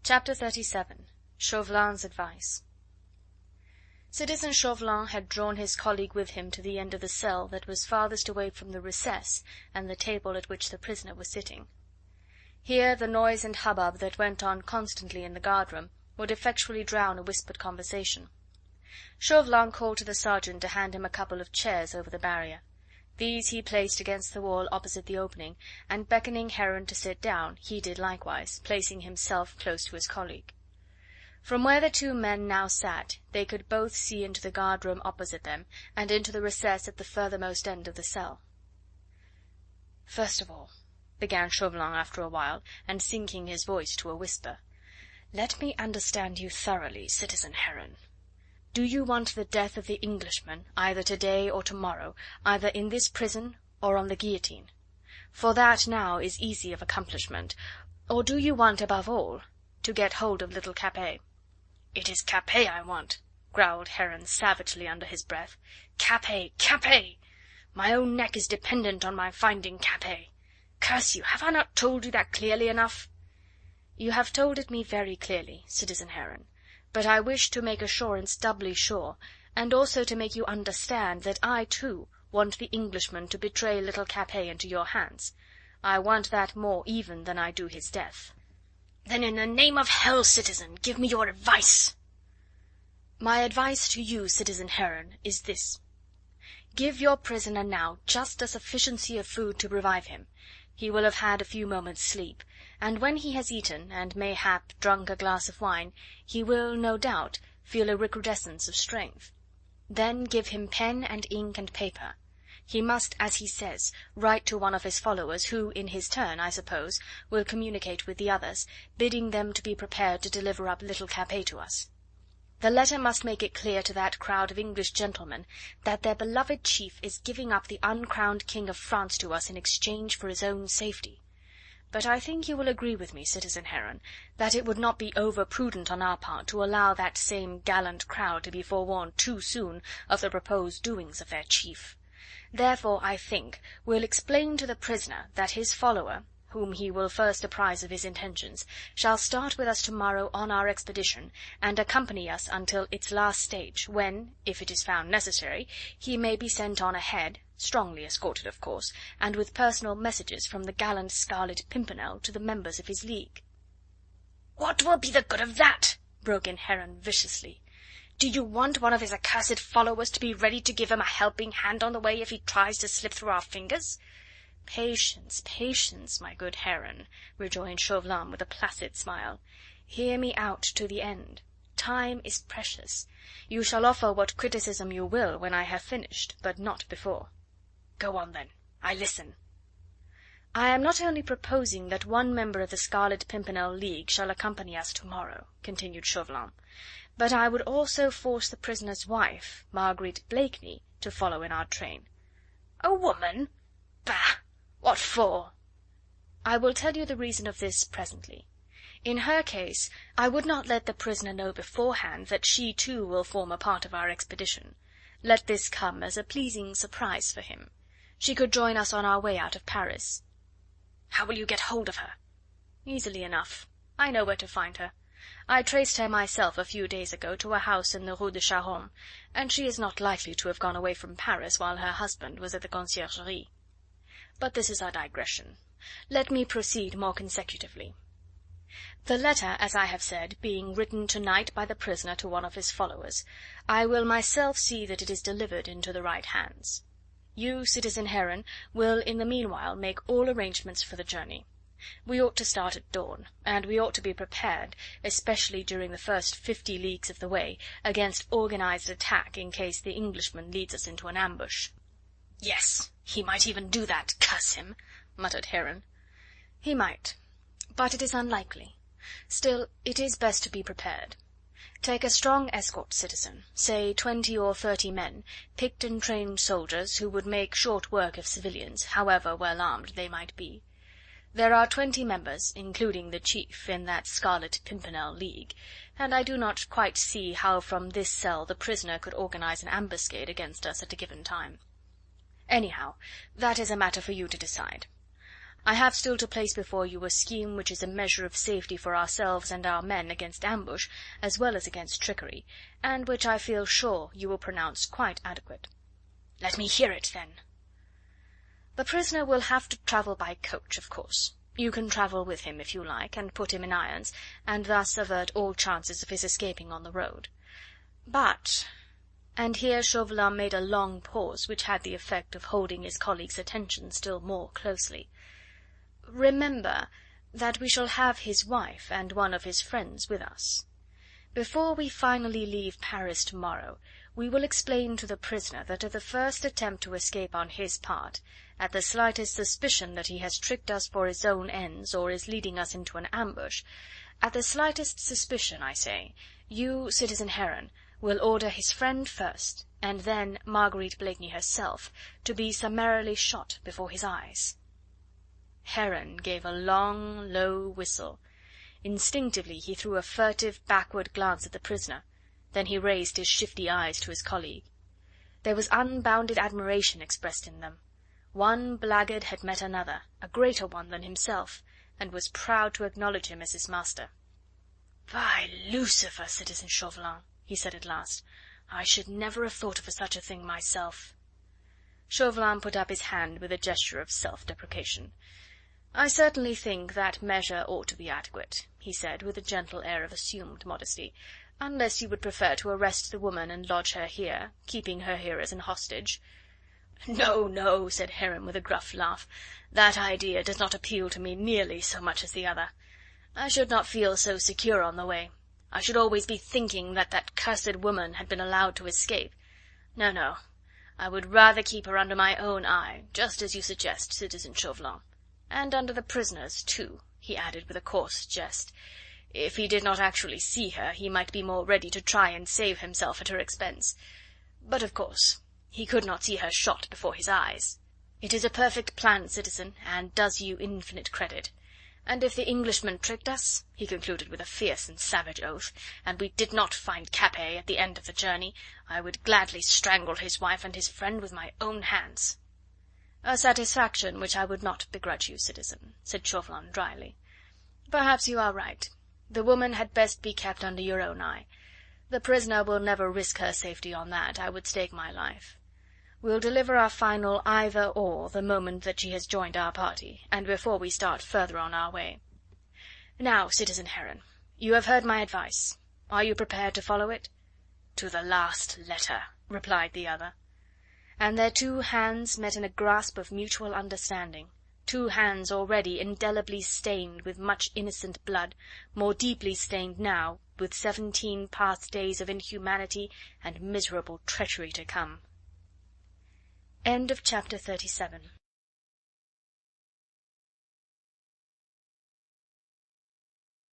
Chapter 37. Chauvelin's Advice. Citizen Chauvelin had drawn his colleague with him to the end of the cell that was farthest away from the recess and the table at which the prisoner was sitting. Here the noise and hubbub that went on constantly in the guard-room would effectually drown a whispered conversation. Chauvelin called to the sergeant to hand him a couple of chairs over the barrier. These he placed against the wall opposite the opening, and beckoning Heron to sit down, he did likewise, placing himself close to his colleague. From where the two men now sat, they could both see into the guard-room opposite them, and into the recess at the furthermost end of the cell. "First of all," began Chauvelin after a while, and sinking his voice to a whisper, "let me understand you thoroughly, citizen Heron. Do you want the death of the Englishman, either to-day or to-morrow, either in this prison or on the guillotine? For that now is easy of accomplishment. Or do you want, above all, to get hold of little Capet?" "It is Capet I want," growled Heron savagely under his breath. "Capet, Capet! My own neck is dependent on my finding Capet. Curse you, have I not told you that clearly enough?" "You have told it me very clearly, citizen Heron, but I wish to make assurance doubly sure, and also to make you understand that I, too, want the Englishman to betray little Capet into your hands. I want that more even than I do his death." "Then in the name of hell, citizen, give me your advice." "My advice to you, citizen Heron, is this. Give your prisoner now just a sufficiency of food to revive him. He will have had a few moments' sleep, and when he has eaten, and mayhap drunk a glass of wine, he will, no doubt, feel a recrudescence of strength. Then give him pen and ink and paper. He must, as he says, write to one of his followers, who, in his turn, I suppose, will communicate with the others, bidding them to be prepared to deliver up little Capet to us. The letter must make it clear to that crowd of English gentlemen that their beloved chief is giving up the uncrowned King of France to us in exchange for his own safety. But I think you will agree with me, citizen Heron, that it would not be over prudent on our part to allow that same gallant crowd to be forewarned too soon of the proposed doings of their chief. Therefore, I think, we'll explain to the prisoner that his follower, whom he will first apprise of his intentions, shall start with us tomorrow on our expedition, and accompany us until its last stage, when, if it is found necessary, he may be sent on ahead, strongly escorted of course, and with personal messages from the gallant Scarlet Pimpernel to the members of his league." "What will be the good of that?" broke in Heron viciously. "Do you want one of his accursed followers to be ready to give him a helping hand on the way if he tries to slip through our fingers?" "Patience, patience, my good Heron," rejoined Chauvelin with a placid smile. "Hear me out to the end. Time is precious. You shall offer what criticism you will when I have finished, but not before." "Go on, then. I listen." "I am not only proposing that one member of the Scarlet Pimpernel League shall accompany us tomorrow," continued Chauvelin, "but I would also force the prisoner's wife, Marguerite Blakeney, to follow in our train." "A woman? Bah! What for?" "I will tell you the reason of this presently. In her case, I would not let the prisoner know beforehand that she too will form a part of our expedition. Let this come as a pleasing surprise for him. She could join us on our way out of Paris." "How will you get hold of her?" "Easily enough. I know where to find her. I traced her myself a few days ago to a house in the Rue de Charonne, and she is not likely to have gone away from Paris while her husband was at the Conciergerie. But this is a digression. Let me proceed more consecutively. The letter, as I have said, being written to-night by the prisoner to one of his followers, I will myself see that it is delivered into the right hands. You, citizen Heron, will in the meanwhile make all arrangements for the journey. We ought to start at dawn, and we ought to be prepared, especially during the first 50 leagues of the way, against organized attack in case the Englishman leads us into an ambush." "Yes, he might even do that, curse him," muttered Heron. "He might, but it is unlikely. Still, it is best to be prepared. Take a strong escort, citizen, say 20 or 30 men, picked and trained soldiers, who would make short work of civilians, however well armed they might be. There are 20 members, including the chief, in that Scarlet Pimpernel League, and I do not quite see how from this cell the prisoner could organize an ambuscade against us at a given time. Anyhow, that is a matter for you to decide. I have still to place before you a scheme which is a measure of safety for ourselves and our men against ambush as well as against trickery, and which I feel sure you will pronounce quite adequate." "Let me hear it, then." "The prisoner will have to travel by coach, of course. You can travel with him if you like, and put him in irons, and thus avert all chances of his escaping on the road. But," and here Chauvelin made a long pause, which had the effect of holding his colleague's attention still more closely, "remember that we shall have his wife and one of his friends with us. Before we finally leave Paris tomorrow, we will explain to the prisoner that at the first attempt to escape on his part, at the slightest suspicion that he has tricked us for his own ends or is leading us into an ambush, at the slightest suspicion, I say, you, citizen Heron, will order his friend first, and then Marguerite Blakeney herself, to be summarily shot before his eyes." Heron gave a long, low whistle. Instinctively he threw a furtive backward glance at the prisoner, then he raised his shifty eyes to his colleague. There was unbounded admiration expressed in them. One blackguard had met another, a greater one than himself, and was proud to acknowledge him as his master. "By Lucifer, citizen Chauvelin," he said at last, "I should never have thought of such a thing myself." Chauvelin put up his hand with a gesture of self-deprecation. "I certainly think that measure ought to be adequate," he said, with a gentle air of assumed modesty, "unless you would prefer to arrest the woman and lodge her here, keeping her here as an hostage." "No, no," said Heron with a gruff laugh, "that idea does not appeal to me nearly so much as the other. I should not feel so secure on the way. I should always be thinking that that cursed woman had been allowed to escape. No, no, I would rather keep her under my own eye, just as you suggest, citizen Chauvelin. And under the prisoner's, too," he added with a coarse jest. "If he did not actually see her, he might be more ready to try and save himself at her expense. But, of course, he could not see her shot before his eyes. It is a perfect plan, citizen, and does you infinite credit. And if the Englishman tricked us," he concluded with a fierce and savage oath, "and we did not find Capet at the end of the journey, I would gladly strangle his wife and his friend with my own hands." "A satisfaction which I would not begrudge you, citizen," said Chauvelin dryly. "Perhaps you are right. The woman had best be kept under your own eye. The prisoner will never risk her safety on that, I would stake my life. We'll deliver our final either or the moment that she has joined our party, and before we start further on our way. Now, citizen Heron, you have heard my advice. Are you prepared to follow it?" "To the last letter," replied the other. And their two hands met in a grasp of mutual understanding, two hands already indelibly stained with much innocent blood, more deeply stained now with 17 past days of inhumanity and miserable treachery to come. End of chapter 37.